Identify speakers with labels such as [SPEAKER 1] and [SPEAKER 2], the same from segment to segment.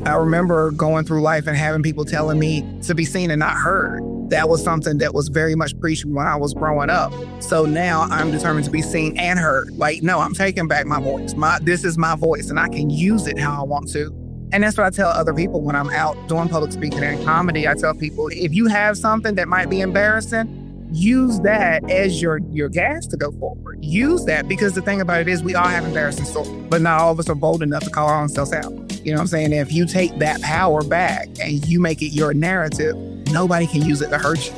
[SPEAKER 1] I remember going through life and having people telling me to be seen and not heard. That was something that was very much preached when I was growing up. So now I'm determined to be seen and heard. Like, no, I'm taking back my voice. This is my voice and I can use it how I want to. And that's what I tell other people when I'm out doing public speaking and comedy. I tell people, if you have something that might be embarrassing, use that as your gas to go forward. Use that, because the thing about it is we all have embarrassing stories, but not all of us are bold enough to call our own selves out. You know what I'm saying? If you take that power back and you make it your narrative, nobody can use it to hurt you.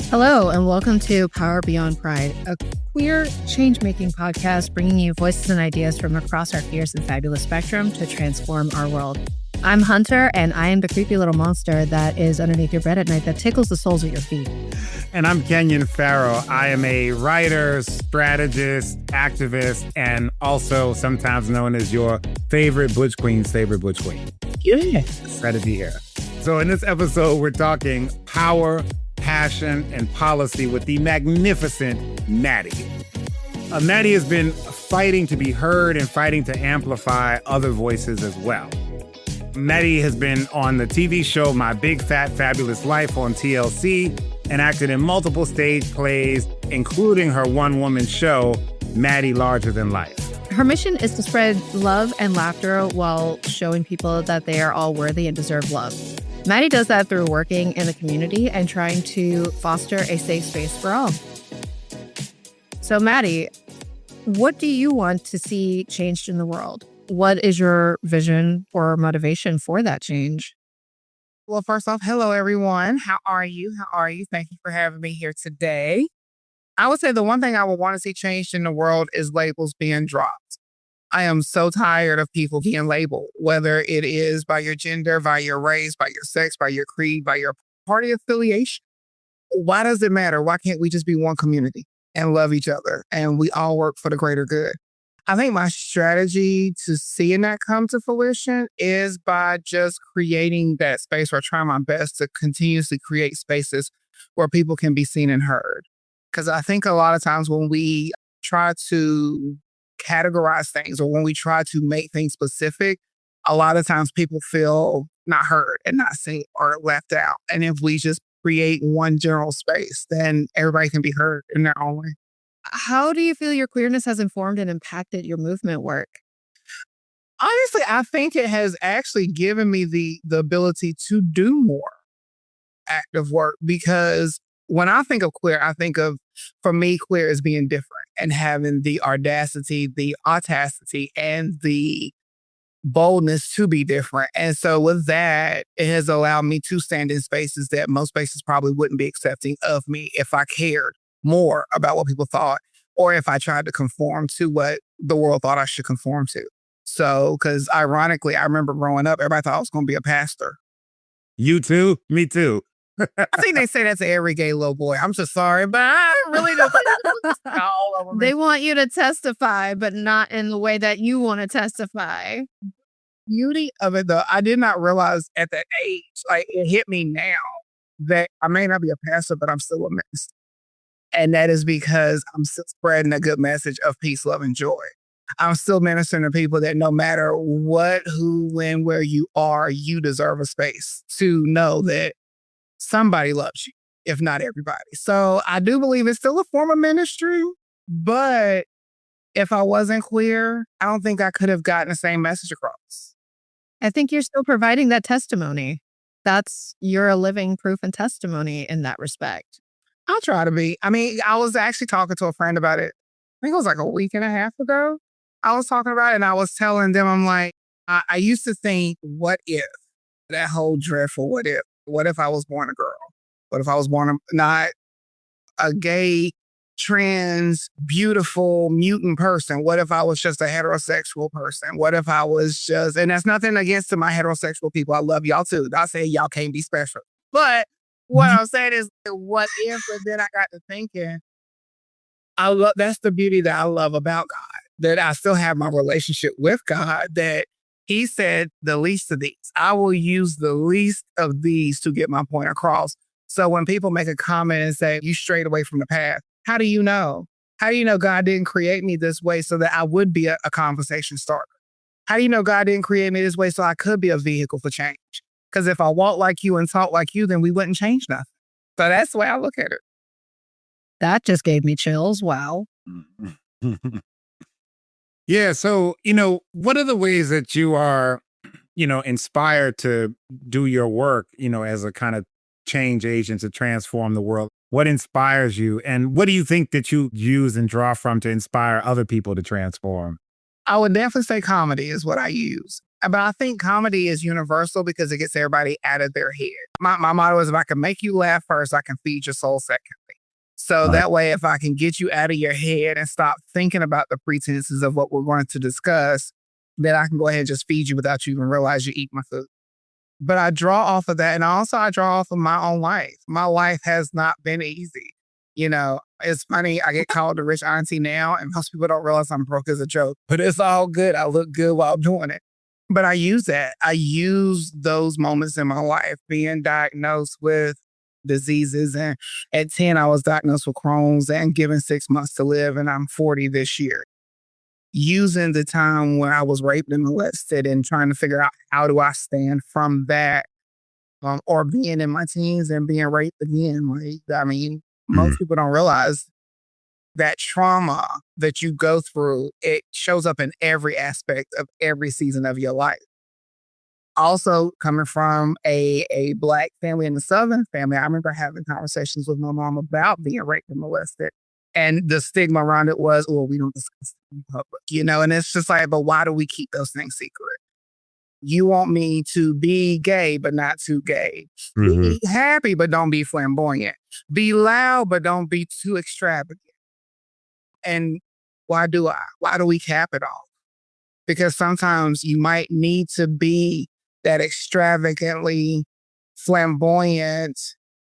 [SPEAKER 2] Hello, and welcome to Power Beyond Pride, a queer change-making podcast bringing you voices and ideas from across our fierce and fabulous spectrum to transform our world. I'm Hunter, and I am the creepy little monster that is underneath your bed at night that tickles the soles of your feet.
[SPEAKER 3] And I'm Kenyon Farrow. I am a writer, strategist, activist, and also sometimes known as your favorite Butch Queen's favorite Butch Queen.
[SPEAKER 1] Yes.
[SPEAKER 3] Glad to be here. So in this episode, we're talking power, passion, and policy with the magnificent Mattie. Mattie has been fighting to be heard and fighting to amplify other voices as well. Mattie has been on the TV show My Big Fat Fabulous Life on TLC and acted in multiple stage plays, including her one-woman show, Mattie Larger Than Life.
[SPEAKER 2] Her mission is to spread love and laughter while showing people that they are all worthy and deserve love. Mattie does that through working in the community and trying to foster a safe space for all. So Mattie, what do you want to see changed in the world? What is your vision or motivation for that change?
[SPEAKER 1] Well, first off, hello, everyone. How are you? Thank you for having me here today. I would say the one thing I would want to see changed in the world is labels being dropped. I am so tired of people being labeled, whether it is by your gender, by your race, by your sex, by your creed, by your party affiliation. Why does it matter? Why can't we just be one community and love each other and we all work for the greater good? I think my strategy to seeing that come to fruition is by just creating that space, or trying my best to continuously create spaces where people can be seen and heard. Because I think a lot of times when we try to categorize things or when we try to make things specific, a lot of times people feel not heard and not seen or left out. And if we just create one general space, then everybody can be heard in their own way.
[SPEAKER 2] How do you feel your queerness has informed and impacted your movement work?
[SPEAKER 1] Honestly, I think it has actually given me the ability to do more active work, because when I think of queer, I think of, for me, queer as being different and having the audacity, and the boldness to be different. And so with that, it has allowed me to stand in spaces that most spaces probably wouldn't be accepting of me if I cared more about what people thought, or if I tried to conform to what the world thought I should conform to. So, because ironically, I remember growing up, everybody thought I was going to be a pastor.
[SPEAKER 3] You too? Me too.
[SPEAKER 1] I think they say that to every gay little boy. I'm so sorry, but I really don't think that's all over me.
[SPEAKER 2] They want you to testify, but not in the way that you want to testify.
[SPEAKER 1] Beauty of it, though, I did not realize at that age, like it hit me now, that I may not be a pastor, but I'm still a minister. And that is because I'm still spreading a good message of peace, love, and joy. I'm still ministering to people that no matter what, who, when, where you are, you deserve a space to know that somebody loves you, if not everybody. So I do believe it's still a form of ministry, but if I wasn't queer, I don't think I could have gotten the same message across.
[SPEAKER 2] I think you're still providing that testimony. You're a living proof and testimony in that respect.
[SPEAKER 1] I'll try to be. I mean, I was actually talking to a friend about it. I think it was like a week and a half ago. I was talking about it and I was telling them, I'm like, I used to think, what if? That whole dreadful what if? What if I was born a girl? What if I was born not a gay, trans, beautiful, mutant person? What if I was just a heterosexual person? What if I was just, and that's nothing against my heterosexual people. I love y'all too. I say y'all can't be special. But what I'm saying is, what if? And then I got to thinking, that's the beauty that I love about God, that I still have my relationship with God, that He said the least of these. I will use the least of these to get my point across. So when people make a comment and say, you strayed away from the path, how do you know? How do you know God didn't create me this way so that I would be a conversation starter? How do you know God didn't create me this way so I could be a vehicle for change? Because if I walk like you and talk like you, then we wouldn't change nothing. So that's the way I look at it.
[SPEAKER 2] That just gave me chills. Wow.
[SPEAKER 3] Yeah. So, what are the ways that you are, inspired to do your work, as a kind of change agent to transform the world? What inspires you? And what do you think that you use and draw from to inspire other people to transform?
[SPEAKER 1] I would definitely say comedy is what I use. But I think comedy is universal because it gets everybody out of their head. My motto is if I can make you laugh first, I can feed your soul secondly. So
[SPEAKER 3] Right.
[SPEAKER 1] that way, if I can get you out of your head and stop thinking about the pretenses of what we're going to discuss, then I can go ahead and just feed you without you even realize you eat my food. But I draw off of that. And also I draw off of my own life. My life has not been easy. It's funny. I get called the rich auntie now, and most people don't realize I'm broke as a joke, but it's all good. I look good while doing it. But I use that. I use those moments in my life, being diagnosed with diseases. And at 10, I was diagnosed with Crohn's and given 6 months to live. And I'm 40 this year. Using the time where I was raped and molested and trying to figure out how do I stand from that, or being in my teens and being raped again. Most people don't realize that trauma that you go through, it shows up in every aspect of every season of your life. Also, coming from a Black family and a Southern family, I remember having conversations with my mom about being raped and molested. And the stigma around it was, well, we don't discuss it in public, and it's just like, but why do we keep those things secret? You want me to be gay, but not too gay. Be happy, but don't be flamboyant. Be loud, but don't be too extravagant. And why do I? Why do we cap it all? Because sometimes you might need to be that extravagantly flamboyant,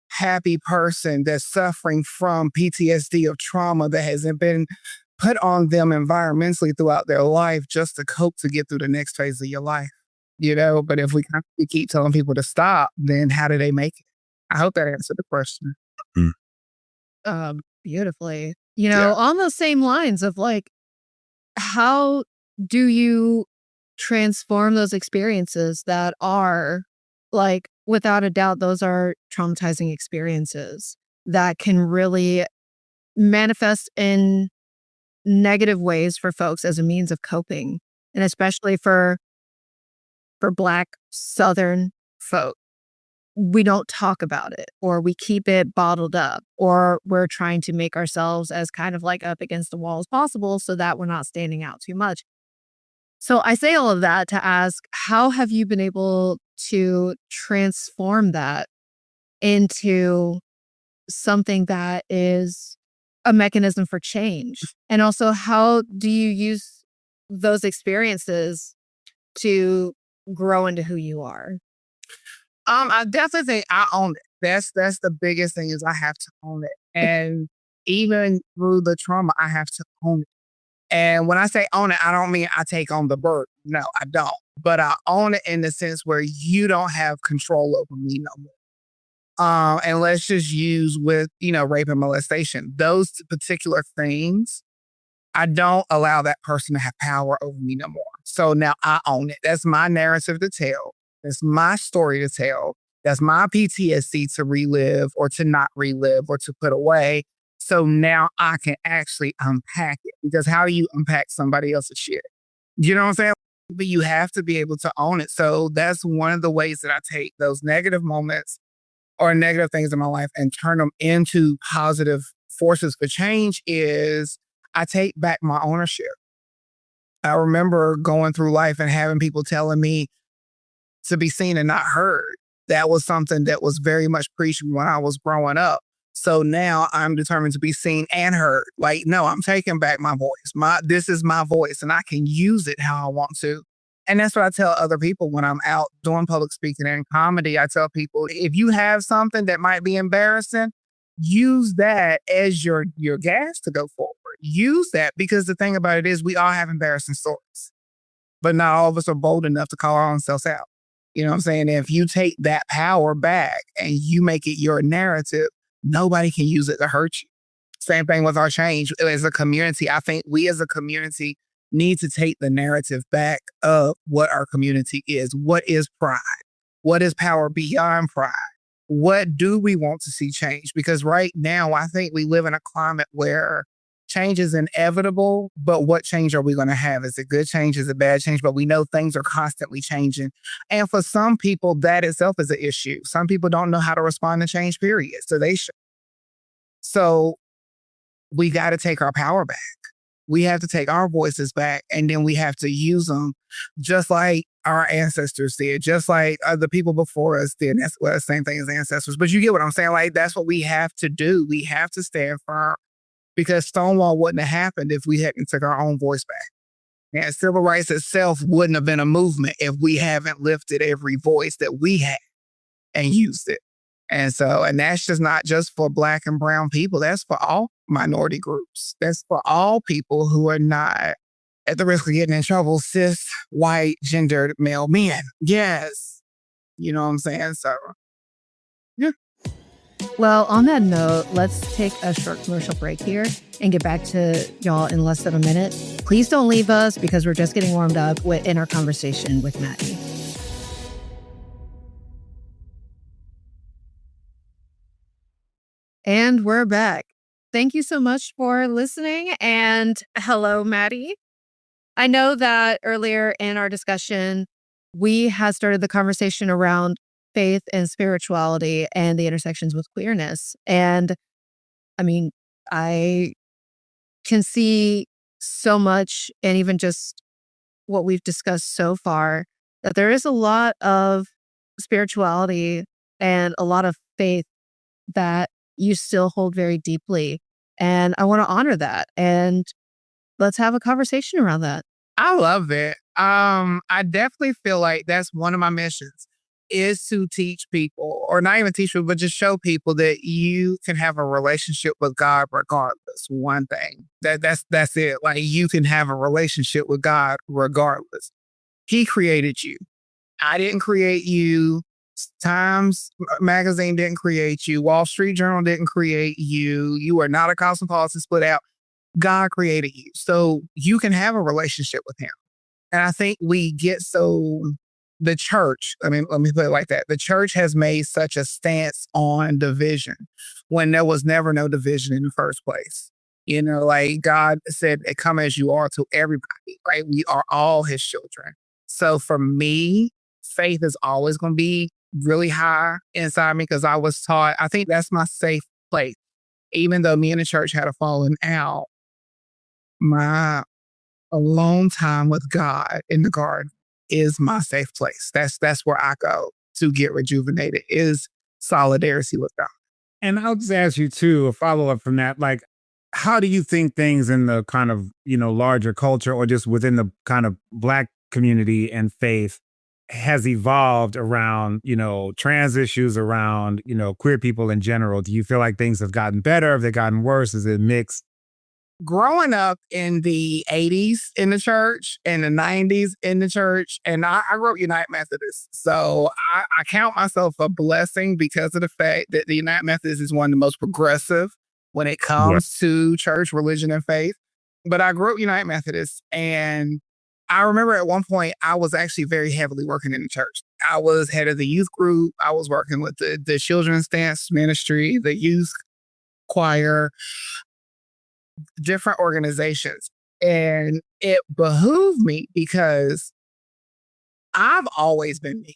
[SPEAKER 1] happy person that's suffering from PTSD of trauma that hasn't been put on them environmentally throughout their life just to cope to get through the next phase of your life. But if we keep telling people to stop, then how do they make it? I hope that answered the question.
[SPEAKER 2] Beautifully.
[SPEAKER 1] Yeah.
[SPEAKER 2] On those same lines of like, how do you transform those experiences that are like, without a doubt, those are traumatizing experiences that can really manifest in negative ways for folks as a means of coping, and especially for Black Southern folk. We don't talk about it, or we keep it bottled up, or we're trying to make ourselves as kind of like up against the wall as possible so that we're not standing out too much. So I say all of that to ask, how have you been able to transform that into something that is a mechanism for change? And also, how do you use those experiences to grow into who you are?
[SPEAKER 1] I definitely think I own it. That's the biggest thing is I have to own it. And even through the trauma, I have to own it. And when I say own it, I don't mean I take on the burden. No, I don't. But I own it in the sense where you don't have control over me no more. And let's just use with, rape and molestation. Those particular things, I don't allow that person to have power over me no more. So now I own it. That's my narrative to tell. That's my story to tell. That's my PTSD to relive or to not relive or to put away. So now I can actually unpack it. Because how do you unpack somebody else's shit? You know what I'm saying? But you have to be able to own it. So that's one of the ways that I take those negative moments or negative things in my life and turn them into positive forces for change is I take back my ownership. I remember going through life and having people telling me to be seen and not heard. That was something that was very much preached when I was growing up. So now I'm determined to be seen and heard. Like, no, I'm taking back my voice. This is my voice and I can use it how I want to. And that's what I tell other people when I'm out doing public speaking and comedy. I tell people, if you have something that might be embarrassing, use that as your gas to go forward. Use that, because the thing about it is we all have embarrassing stories, but not all of us are bold enough to call our own selves out. You know what I'm saying? If you take that power back and you make it your narrative, nobody can use it to hurt you. Same thing with our change as a community. I think we as a community need to take the narrative back of what our community is. What is pride? What is power beyond pride? What do we want to see change? Because right now, I think we live in a climate where change is inevitable, but what change are we going to have? Is it good change? Is it bad change? But we know things are constantly changing. And for some people, that itself is an issue. Some people don't know how to respond to change, period. So they should. So we got to take our power back. We have to take our voices back, and then we have to use them just like our ancestors did, just like the people before us did. That's the same thing as ancestors. But you get what I'm saying? Like, that's what we have to do. We have to stand firm, because Stonewall wouldn't have happened if we hadn't took our own voice back. And civil rights itself wouldn't have been a movement if we haven't lifted every voice that we had and used it. And that's just not just for Black and brown people. That's for all minority groups. That's for all people who are not at the risk of getting in trouble, cis, white, gendered male men. Yes. You know what I'm saying? So, yeah.
[SPEAKER 2] Well, on that note, let's take a short commercial break here and get back to y'all in less than a minute. Please don't leave us, because we're just getting warmed up in our conversation with Mattie. And we're back. Thank you so much for listening. And hello, Mattie. I know that earlier in our discussion, we had started the conversation around faith and spirituality and the intersections with queerness. And I mean, I can see so much, and even just what we've discussed so far, that there is a lot of spirituality and a lot of faith that you still hold very deeply. And I want to honor that. And let's have a conversation around that.
[SPEAKER 1] I love it. I definitely feel like that's one of my missions, is to teach people, or not even teach people, but just show people that you can have a relationship with God regardless. One thing. That's it. Like, you can have a relationship with God regardless. He created you. I didn't create you. Times Magazine didn't create you. Wall Street Journal didn't create you. You are not a cosmopolitan split out. God created you. So you can have a relationship with him. And I think we get the church, let me put it like that. The church has made such a stance on division when there was never no division in the first place. You know, like, God said, come as you are to everybody, right? We are all his children. So for me, faith is always going to be really high inside me, because I was taught, I think that's my safe place. Even though me and the church had a falling out, my alone time with God in the garden is my safe place. That's where I go to get rejuvenated, is solidarity with God.
[SPEAKER 3] And I'll just ask you too, a follow up from that. Like, how do you think things in the kind of, larger culture, or just within the kind of Black community and faith, has evolved around, trans issues, around, queer people in general? Do you feel like things have gotten better? Have they gotten worse? Is it mixed?
[SPEAKER 1] Growing up in the 80s in the church and the 90s in the church, and I grew up United Methodist. So I count myself a blessing, because of the fact that the United Methodist is one of the most progressive when it comes to church, religion, and faith. But I grew up United Methodist, and I remember at one point I was actually very heavily working in the church. I was head of the youth group. I was working with the children's dance ministry, the youth choir, different organizations. And it behooved me, because I've always been me.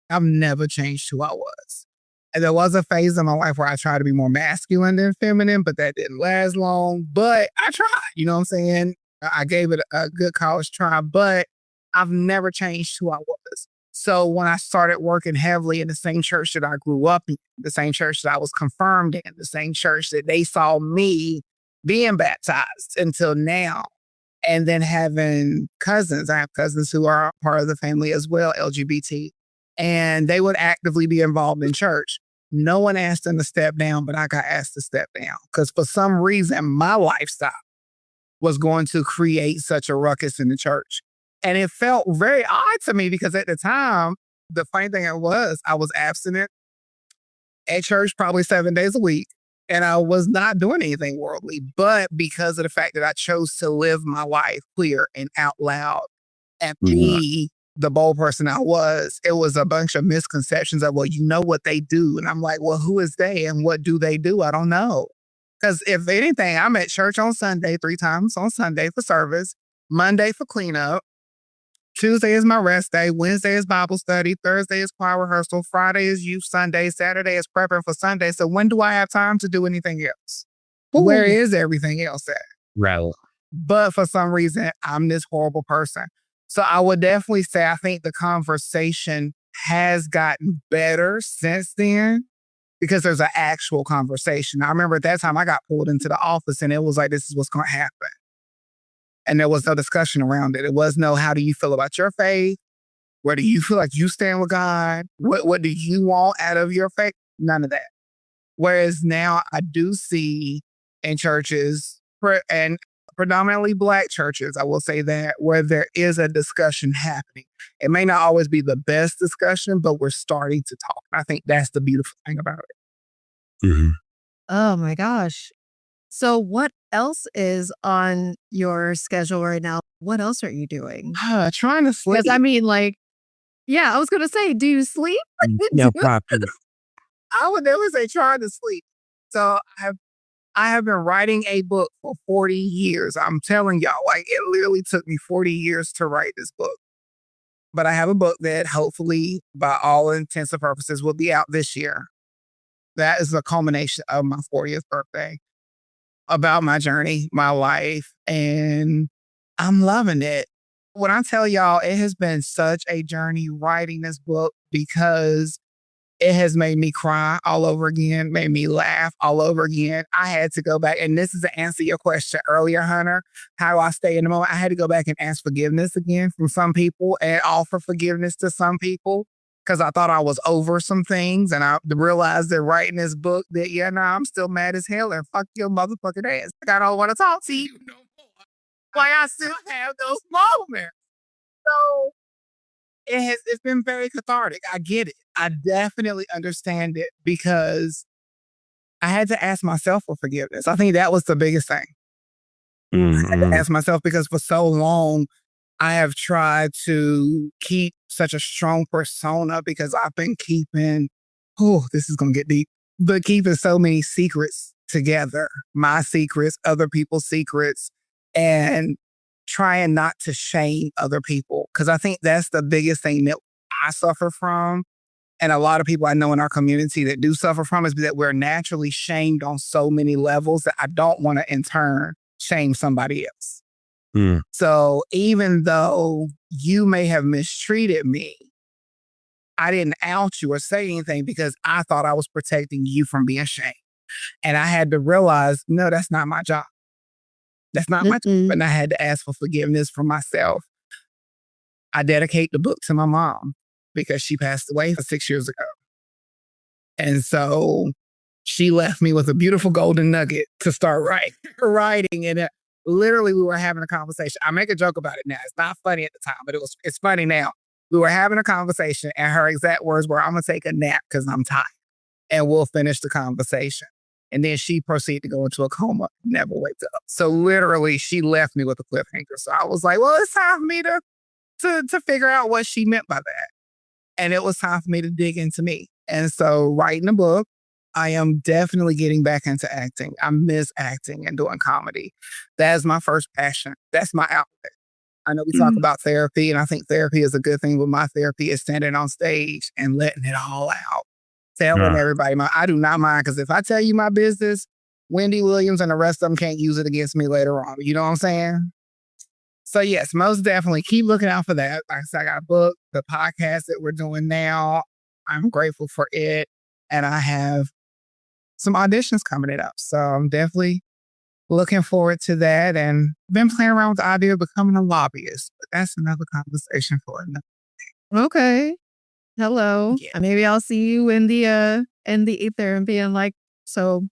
[SPEAKER 1] I've never changed who I was. And there was a phase in my life where I tried to be more masculine than feminine, but that didn't last long. But I tried, you know what I'm saying? I gave it a good college try, but I've never changed who I was. So when I started working heavily in the same church that I grew up in, the same church that I was confirmed in, the same church that they saw me being baptized until now, and then having cousins. I have cousins who are part of the family as well, LGBT, and they would actively be involved in church. No one asked them to step down, but I got asked to step down, because for some reason, my lifestyle was going to create such a ruckus in the church. And it felt very odd to me, because at the time, the funny thing was I was abstinent at church probably 7 days a week. And I was not doing anything worldly, but because of the fact that I chose to live my life clear and out loud and be the bold person I was, it was a bunch of misconceptions of, well, you know what they do. And I'm like, well, who is they and what do they do? I don't know. Because if anything, I'm at church on Sunday, 3 times on Sunday for service, Monday for cleanup, Tuesday is my rest day, Wednesday is Bible study, Thursday is choir rehearsal, Friday is youth Sunday, Saturday is prepping for Sunday. So when do I have time to do anything else? Where is everything else at?
[SPEAKER 3] Right.
[SPEAKER 1] But for some reason, I'm this horrible person. So I would definitely say I think the conversation has gotten better since then because there's an actual conversation. I remember at that time I got pulled into the office and it was like, this is what's going to happen. And there was no discussion around it. It was no, how do you feel about your faith? Where do you feel like you stand with God? What do you want out of your faith? None of that. Whereas now I do see in churches, and predominantly Black churches, I will say that, where there is a discussion happening. It may not always be the best discussion, but we're starting to talk. I think that's the beautiful thing about it.
[SPEAKER 3] Mm-hmm.
[SPEAKER 2] Oh my gosh. So what else is on your schedule right now? What else are you doing?
[SPEAKER 1] Trying to sleep.
[SPEAKER 2] Because I mean, like, yeah, I was going to say, do you sleep?
[SPEAKER 3] No problem.
[SPEAKER 1] I would never say trying to sleep. So I have been writing a book for 40 years. I'm telling y'all, like it literally took me 40 years to write this book. But I have a book that hopefully, by all intents and purposes, will be out this year. That is the culmination of my 40th birthday, about my journey, my life, and I'm loving it. When I tell y'all, it has been such a journey writing this book because it has made me cry all over again, made me laugh all over again. I had to go back, and this is to answer your question earlier, Hunter, how do I stay in the moment? I had to go back and ask forgiveness again from some people and offer forgiveness to some people because I thought I was over some things, and I realized that writing this book that, yeah, no, I'm still mad as hell, and fuck your motherfucking ass. I don't want to talk to you no more. Like, I still have those moments. So it's been very cathartic. I get it. I definitely understand it because I had to ask myself for forgiveness. I think that was the biggest thing. I had to ask myself because for so long I have tried to keep such a strong persona because I've been keeping, this is going to get deep, but keeping so many secrets together, my secrets, other people's secrets, and trying not to shame other people. Because I think that's the biggest thing that I suffer from. And a lot of people I know in our community that do suffer from is that we're naturally shamed on so many levels that I don't want to in turn shame somebody else. So even though you may have mistreated me, I didn't out you or say anything because I thought I was protecting you from being shamed. And I had to realize, no, that's not my job. That's not my job. And I had to ask for forgiveness for myself. I dedicate the book to my mom because she passed away 6 years ago. And so she left me with a beautiful golden nugget to start writing. And literally, we were having a conversation. I make a joke about it now. It's not funny at the time, but it's funny now. We were having a conversation and her exact words were, I'm going to take a nap because I'm tired and we'll finish the conversation. And then she proceeded to go into a coma, never waked up. So literally, she left me with a cliffhanger. So I was like, well, it's time for me to figure out what she meant by that. And it was time for me to dig into me. And so writing a book, I am definitely getting back into acting. I miss acting and doing comedy. That is my first passion. That's my outlet. I know we talk about therapy, and I think therapy is a good thing, but my therapy is standing on stage and letting it all out. Telling everybody, I do not mind, because if I tell you my business, Wendy Williams and the rest of them can't use it against me later on. You know what I'm saying? So yes, most definitely keep looking out for that. Like I said, I got a book, the podcast that we're doing now. I'm grateful for it. And I have some auditions coming up. So I'm definitely looking forward to that, and been playing around with the idea of becoming a lobbyist. But that's another conversation for another.
[SPEAKER 2] Okay. Hello.
[SPEAKER 1] Yeah.
[SPEAKER 2] Maybe I'll see you in the ether and being like, so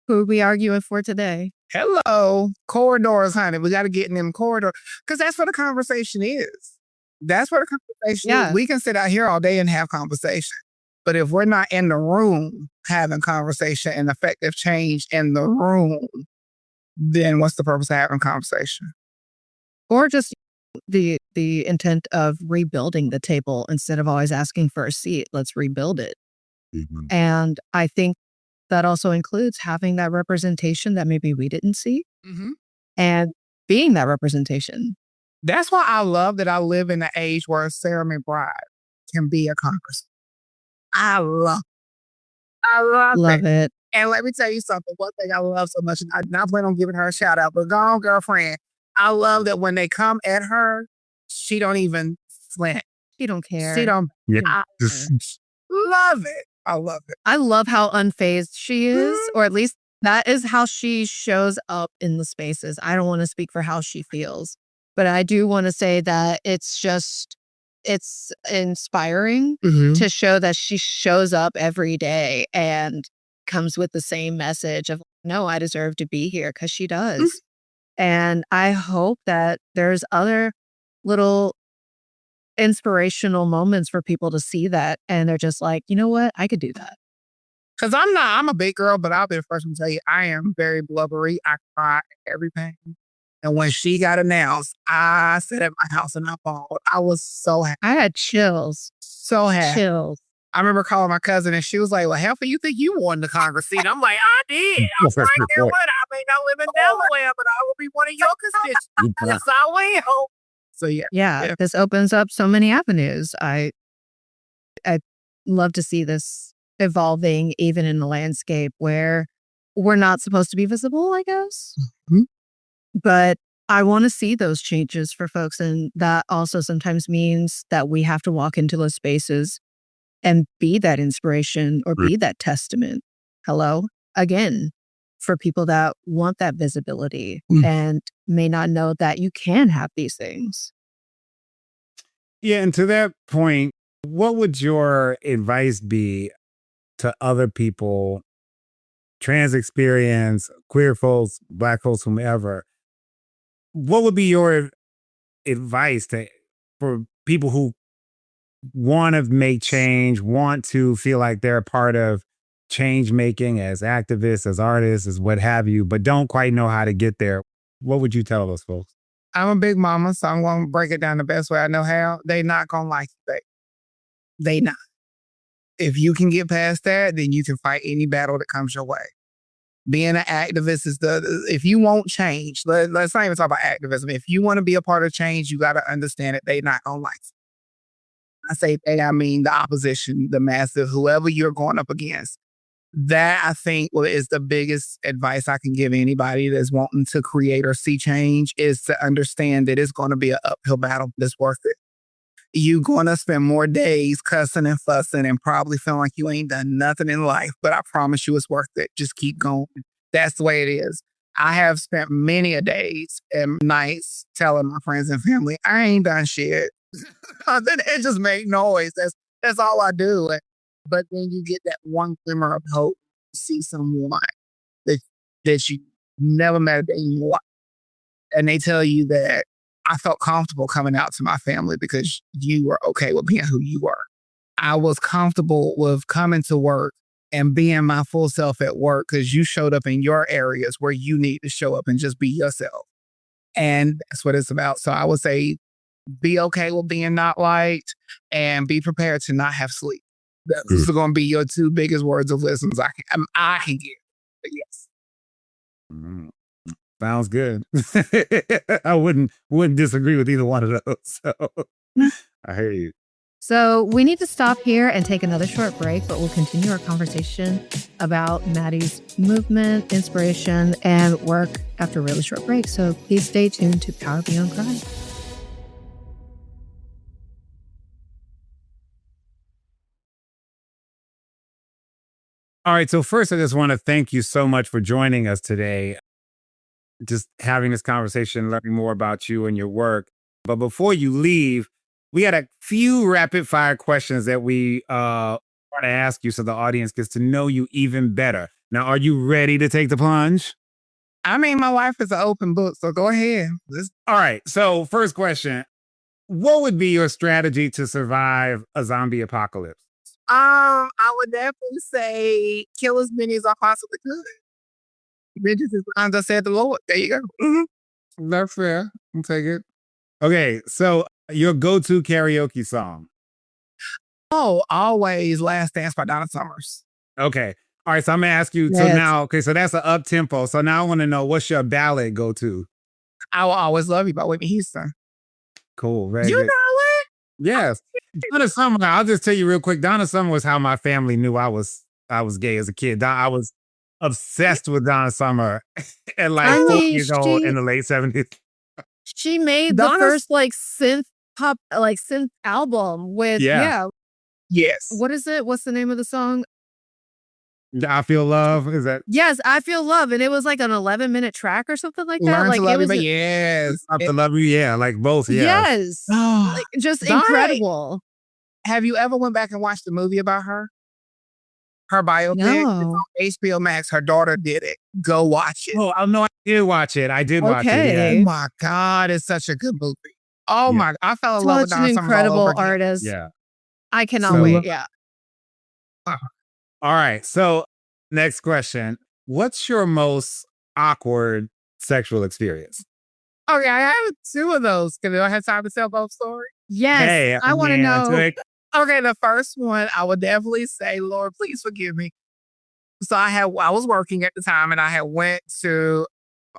[SPEAKER 2] who are we arguing for today?
[SPEAKER 1] Hello. Corridors, honey. We got to get in them corridors. Because that's what the conversation is. That's what the conversation is. We can sit out here all day and have conversation. But if we're not in the room having conversation and effective change in the room, then what's the purpose of having conversation?
[SPEAKER 2] Or just the intent of rebuilding the table instead of always asking for a seat. Let's rebuild it.
[SPEAKER 3] Mhm.
[SPEAKER 2] And I think that also includes having that representation that maybe we didn't see
[SPEAKER 1] Mm-hmm.
[SPEAKER 2] and being that representation.
[SPEAKER 1] That's why I love that I live in the age where Sarah McBride can be a congressman. I love
[SPEAKER 2] Love it.
[SPEAKER 1] And let me tell you something. One thing I love so much, and I not plan on giving her a shout out, but go on, girlfriend. I love that when they come at her, she don't even flinch.
[SPEAKER 2] She don't care.
[SPEAKER 1] She don't.
[SPEAKER 3] Yeah.
[SPEAKER 1] I love it. I love it.
[SPEAKER 2] I love how unfazed she is,
[SPEAKER 1] Mm-hmm.
[SPEAKER 2] or at least that is how she shows up in the spaces. I don't want to speak for how she feels, but I do want to say that it's inspiring
[SPEAKER 1] Mm-hmm.
[SPEAKER 2] to show that she shows up every day and comes with the same message of, no, I deserve to be here, because she does. And I hope that there's other little inspirational moments for people to see that. And they're just like, you know what? I could do that.
[SPEAKER 1] Because I'm a big girl, but I'll be the first one to tell you, I am very blubbery. I cry at everything. And when she got announced, I sat at my house and I bawled. I was so happy.
[SPEAKER 2] I had chills.
[SPEAKER 1] So happy.
[SPEAKER 2] Chills.
[SPEAKER 1] I remember calling my cousin and she was like, well, Helfer, you think you won the Congress seat? I'm like, I did. I'm
[SPEAKER 3] That's
[SPEAKER 1] right
[SPEAKER 3] your
[SPEAKER 1] there
[SPEAKER 3] point.
[SPEAKER 1] with it. I may not live in Delaware, but I will be one of your constituents. Yes, I will. So yeah.
[SPEAKER 2] Yeah, this opens up so many avenues. I love to see this evolving even in the landscape where we're not supposed to be visible, I guess.
[SPEAKER 1] Mhm.
[SPEAKER 2] But I want to see those changes for folks. And that also sometimes means that we have to walk into those spaces and be that inspiration or be that testament. Hello, again, for people that want that visibility and may not know that you can have these things.
[SPEAKER 3] Yeah, and to that point, what would your advice be to other people, trans experience, queer folks, Black folks, whomever? What would be your advice for people who want to make change, want to feel like they're a part of change making as activists, as artists, as what have you, but don't quite know how to get there? What would you tell those folks?
[SPEAKER 1] I'm a big mama, so I'm going to break it down the best way I know how. They not going to like you, babe. They not. If you can get past that, then you can fight any battle that comes your way. Being an activist is if you want change, let's not even talk about activism. If you want to be a part of change, you got to understand that they not going to like you. I say they, I mean the opposition, the massive, whoever you're going up against. That I think is the biggest advice I can give anybody that's wanting to create or see change, is to understand that it's going to be an uphill battle that's worth it. You're going to spend more days cussing and fussing and probably feeling like you ain't done nothing in life, but I promise you it's worth it. Just keep going. That's the way it is. I have spent many a days and nights telling my friends and family, I ain't done shit. Then it just make noise. That's all I do. But then you get that one glimmer of hope. You see someone that you never met a day in your life, and they tell you that I felt comfortable coming out to my family because you were okay with being who you were. I was comfortable with coming to work and being my full self at work because you showed up in your areas where you need to show up and just be yourself. And that's what it's about. So I would say be okay with being not liked and be prepared to not have sleep. Those are going to be your two biggest words of wisdom I can give. But yes.
[SPEAKER 3] Sounds good. I wouldn't disagree with either one of those. So I hear you.
[SPEAKER 2] So we need to stop here and take another short break, but we'll continue our conversation about Mattie's movement, inspiration, and work after a really short break. So please stay tuned to Power Beyond Crime.
[SPEAKER 3] All right. So first, I just want to thank you so much for joining us today. Just having this conversation, learning more about you and your work. But before you leave, we had a few rapid fire questions that we want to ask you so the audience gets to know you even better. Now, are you ready to take the plunge?
[SPEAKER 1] I mean, my life is an open book, so go ahead.
[SPEAKER 3] All right. So first question, what would be your strategy to survive a zombie apocalypse?
[SPEAKER 1] I would definitely say kill as many as I possibly could. Vengeance is mine, thus said the Lord. There you go.
[SPEAKER 3] That's fair. I'll take it. Okay, so your go-to karaoke song.
[SPEAKER 1] Oh, always Last Dance by Donna Summers.
[SPEAKER 3] Okay. All right, so I'm gonna ask you. So
[SPEAKER 2] Yes.
[SPEAKER 3] now, okay, so that's an up tempo. So now I want to know what's your ballad go-to.
[SPEAKER 1] I Will Always Love You by Whitney Houston.
[SPEAKER 3] Cool, very
[SPEAKER 1] You
[SPEAKER 3] good.
[SPEAKER 1] know it?
[SPEAKER 3] Yes. Donna Summer, I'll just tell you real quick. Donna Summer was how my family knew I was gay as a kid. I was obsessed with Donna Summer at like
[SPEAKER 2] I
[SPEAKER 3] 4
[SPEAKER 2] mean,
[SPEAKER 3] years old in the late 70s.
[SPEAKER 2] she made the
[SPEAKER 1] Donna's-
[SPEAKER 2] first like synth pop, like synth album with
[SPEAKER 3] Yeah.
[SPEAKER 1] Yes.
[SPEAKER 2] What is it? What's the name of the song?
[SPEAKER 3] I Feel Love. Is that
[SPEAKER 2] Yes, I Feel Love, and it was like an 11-minute track or something like that.
[SPEAKER 1] Learn
[SPEAKER 2] Like
[SPEAKER 1] to
[SPEAKER 2] it
[SPEAKER 1] Love You,
[SPEAKER 2] was
[SPEAKER 1] but yes.
[SPEAKER 3] I to Love You? Yeah, like both. Yeah.
[SPEAKER 2] yes, like just
[SPEAKER 1] Donna-
[SPEAKER 2] incredible.
[SPEAKER 1] Have you ever went back and watched the movie about her? Her biopic?
[SPEAKER 2] No.
[SPEAKER 1] It's on HBO Max. Her daughter did it. Go watch it.
[SPEAKER 3] Oh, no, I did watch it. I did watch it.
[SPEAKER 2] Okay.
[SPEAKER 1] Oh my God, it's such a good movie. Oh
[SPEAKER 3] Yeah.
[SPEAKER 1] my, I fell in love with
[SPEAKER 2] Such
[SPEAKER 1] Donna
[SPEAKER 2] an
[SPEAKER 1] Summers all
[SPEAKER 2] incredible
[SPEAKER 1] over again.
[SPEAKER 2] artist.
[SPEAKER 3] Yeah.
[SPEAKER 2] I cannot
[SPEAKER 3] So-
[SPEAKER 2] wait. Yeah.
[SPEAKER 3] All right. So, next question. What's your most awkward sexual experience?
[SPEAKER 1] Okay, I have two of those. Can I have time to tell both stories?
[SPEAKER 2] Yes. I want to know.
[SPEAKER 1] Okay, the first one, I would definitely say, Lord, please forgive me. So I was working at the time, and I had went to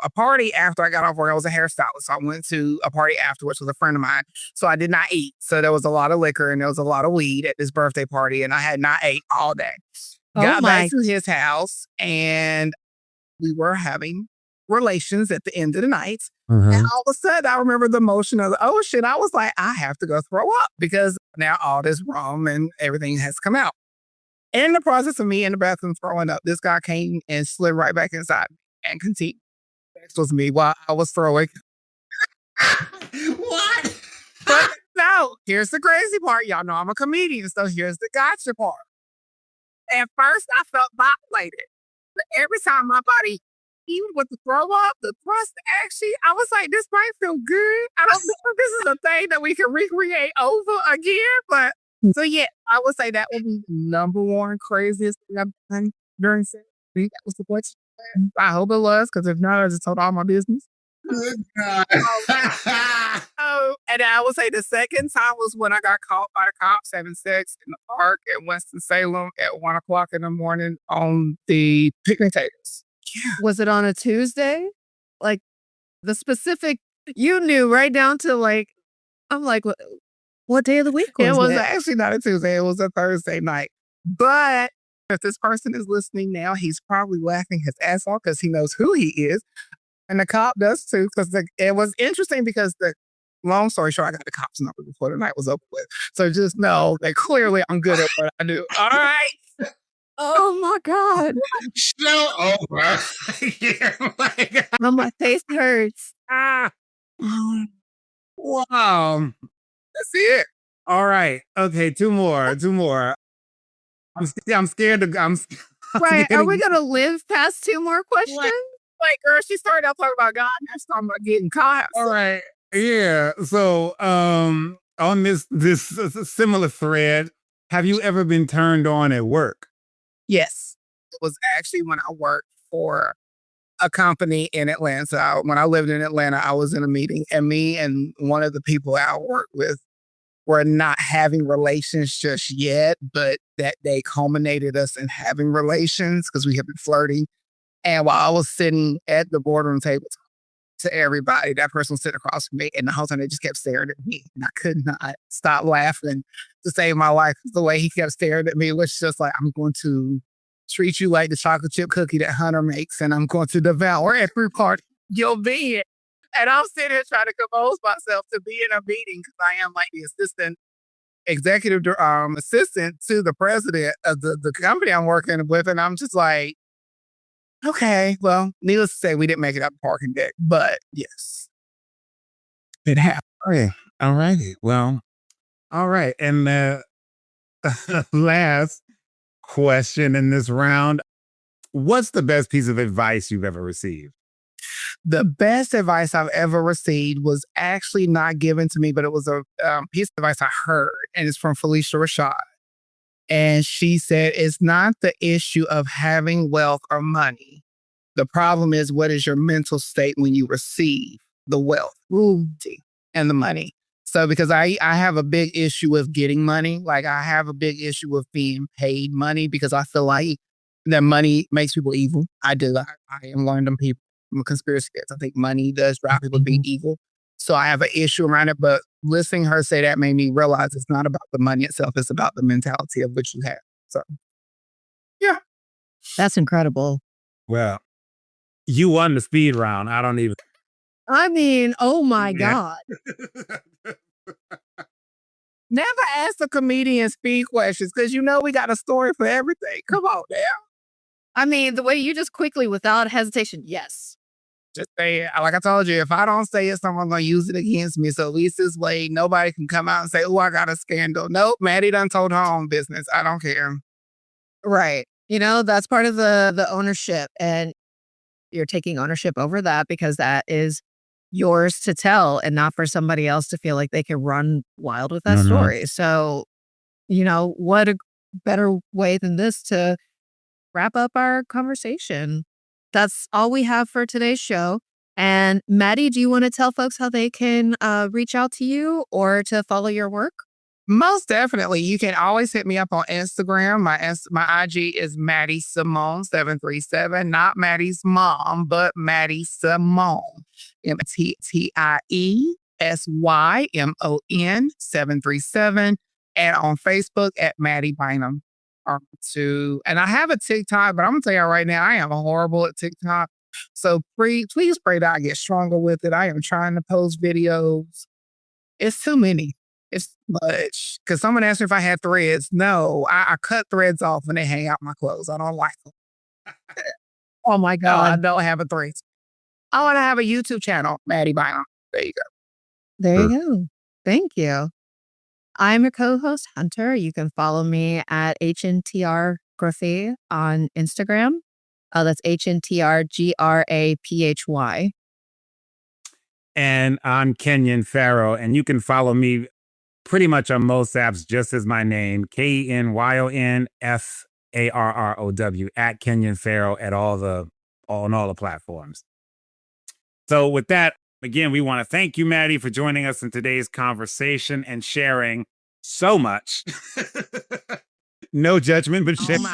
[SPEAKER 1] a party after I got off work. I was a hairstylist, so I went to a party afterwards with a friend of mine. So I did not eat. So there was a lot of liquor and there was a lot of weed at this birthday party, and I had not ate all day.
[SPEAKER 2] Oh
[SPEAKER 1] Got
[SPEAKER 2] my-
[SPEAKER 1] back to his house, and we were having relations at the end of the night.
[SPEAKER 3] Mhm.
[SPEAKER 1] And all of a sudden, I remember the motion of the ocean. I was like, I have to go throw up because now all this rum and everything has come out. In the process of me in the bathroom throwing up, this guy came and slid right back inside me and continued. This was me while I was throwing.
[SPEAKER 3] What?
[SPEAKER 1] But no, here's the crazy part. Y'all know I'm a comedian, so here's the gotcha part. At first, I felt violated. But every time my body, even with the throw up, the thrust actually, I was like, this might feel good. I don't know if this is a thing that we can recreate over again. But so yeah, I would say that would be the number one craziest thing I've done during sex. I think that was the question. I hope it was, because if not, I just told all my business.
[SPEAKER 3] Good God.
[SPEAKER 1] Oh, and I would say the second time was when I got caught by the cops having sex in the park at Winston-Salem at 1 o'clock in the morning on the picnic tables.
[SPEAKER 2] Was it on a Tuesday? Like the specific, you knew right down to like, I'm like, what day of the week was
[SPEAKER 1] It was
[SPEAKER 2] it?
[SPEAKER 1] actually not a Tuesday. It was a Thursday night. But if this person is listening now, he's probably laughing his ass off because he knows who he is. And the cop does too. Because it was interesting because long story short, I got the cops' number before the night was over with. So just know that clearly I'm good at what I do. All right.
[SPEAKER 2] Oh my God.
[SPEAKER 3] Show over. Yeah, like,
[SPEAKER 2] Oh, my face hurts.
[SPEAKER 3] ah. Wow.
[SPEAKER 1] That's it.
[SPEAKER 3] All right. Okay, two more. I'm scared to. I'm
[SPEAKER 2] Right.
[SPEAKER 3] scared
[SPEAKER 2] Are
[SPEAKER 3] to-
[SPEAKER 2] we going to live past two more questions?
[SPEAKER 1] Like, girl, she started out talking about God. Now she's talking about getting caught.
[SPEAKER 3] All right. Yeah. So, on this similar thread, have you ever been turned on at work?
[SPEAKER 1] Yes. It was actually when I worked for a company in Atlanta. When I lived in Atlanta, I was in a meeting, and me and one of the people I worked with were not having relations just yet, but that day culminated us in having relations because we had been flirting. And while I was sitting at the boardroom table to everybody, that person was sitting across from me, and the whole time they just kept staring at me, and I could not stop laughing to save my life. The way he kept staring at me was just like, I'm going to treat you like the chocolate chip cookie that Hunter makes, and I'm going to devour every part you'll be in. And I'm sitting here trying to compose myself to be in a meeting because I am like the executive assistant to the president of the company I'm working with, and I'm just like, okay, well, needless to say, we didn't make it out the parking deck, but yes, it happened.
[SPEAKER 3] Okay. All righty. Well, all right. And the last question in this round: what's the best piece of advice you've ever received?
[SPEAKER 1] The best advice I've ever received was actually not given to me, but it was a piece of advice I heard, and it's from Felicia Rashad. And she said, it's not the issue of having wealth or money. The problem is, what is your mental state when you receive the wealth and the money? So because I have a big issue with getting money. Like I have a big issue with being paid money because I feel like that money makes people evil. I do. I am one of them people. I'm a conspiracy theorist. I think money does drive people to be evil. So I have an issue around it. But listening to her say that made me realize it's not about the money itself. It's about the mentality of which you have. So, yeah.
[SPEAKER 2] That's incredible.
[SPEAKER 3] Well, you won the speed round. I don't even.
[SPEAKER 2] I mean, oh my God.
[SPEAKER 1] Never ask a comedian speed questions because we got a story for everything. Come on now.
[SPEAKER 2] I mean, the way you just quickly, without hesitation, yes.
[SPEAKER 1] Just say it. Like I told you, if I don't say it, someone's going to use it against me. So at least this way, nobody can come out and say, oh, I got a scandal. Nope, Mattie done told her own business. I don't care.
[SPEAKER 2] Right. That's part of the ownership. And you're taking ownership over that because that is yours to tell and not for somebody else to feel like they can run wild with that story. So, what a better way than this to wrap up our conversation. That's all we have for today's show. And Mattie, do you want to tell folks how they can reach out to you or to follow your work?
[SPEAKER 1] Most definitely. You can always hit me up on Instagram. My IG is Mattie Simone 737. Not Mattie's mom, but Mattie Simone. MTIESYMON 737. And on Facebook at Mattie Bynum. And I have a TikTok, but I'm going to tell you right now, I am horrible at TikTok. So please pray that I get stronger with it. I am trying to post videos. It's too many. It's much. Because someone asked me if I had threads. No, I cut threads off when they hang out my clothes. I don't like them.
[SPEAKER 2] Oh my
[SPEAKER 1] No, I
[SPEAKER 2] God.
[SPEAKER 1] don't have a thread. I want to have a YouTube channel, Mattie Bynum. There you go.
[SPEAKER 2] There you go. Thank you. I'm your co-host, Hunter. You can follow me at HNTR Graphy on Instagram. That's HNTRGRAPHY.
[SPEAKER 3] And I'm Kenyon Farrow, and you can follow me pretty much on most apps just as my name, KENYONFARROW at Kenyon Farrow on all the platforms. So with that, again, we want to thank you, Mattie, for joining us in today's conversation and sharing so much. No judgment, but sharing.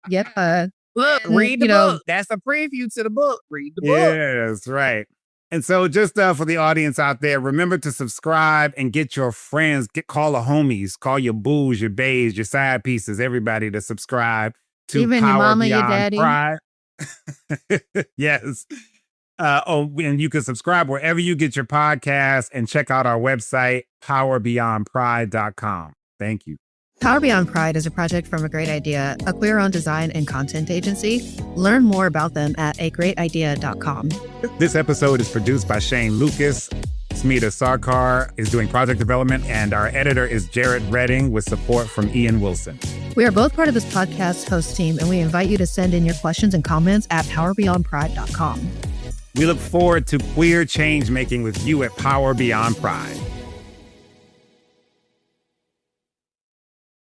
[SPEAKER 2] Yep.
[SPEAKER 1] Look, read the book. That's a preview to the book. Read the book.
[SPEAKER 3] Yes, right. And so just for the audience out there, remember to subscribe and get your friends, call the homies, call your boos, your bays, your side pieces, everybody to subscribe to
[SPEAKER 2] Even
[SPEAKER 3] Power
[SPEAKER 2] your mama,
[SPEAKER 3] Beyond
[SPEAKER 2] your daddy.
[SPEAKER 3] Pride. Yes. And you can subscribe wherever you get your podcast and check out our website, powerbeyondpride.com. Thank you.
[SPEAKER 2] Power Beyond Pride is a project from A Great Idea, a queer-owned design and content agency. Learn more about them at agreatidea.com.
[SPEAKER 3] This episode is produced by Shane Lucas. Smita Sarkar is doing project development, and our editor is Jared Redding with support from Ian Wilson.
[SPEAKER 2] We are both part of this podcast host team, and we invite you to send in your questions and comments at powerbeyondpride.com.
[SPEAKER 3] We look forward to queer change making with you at Power Beyond Pride.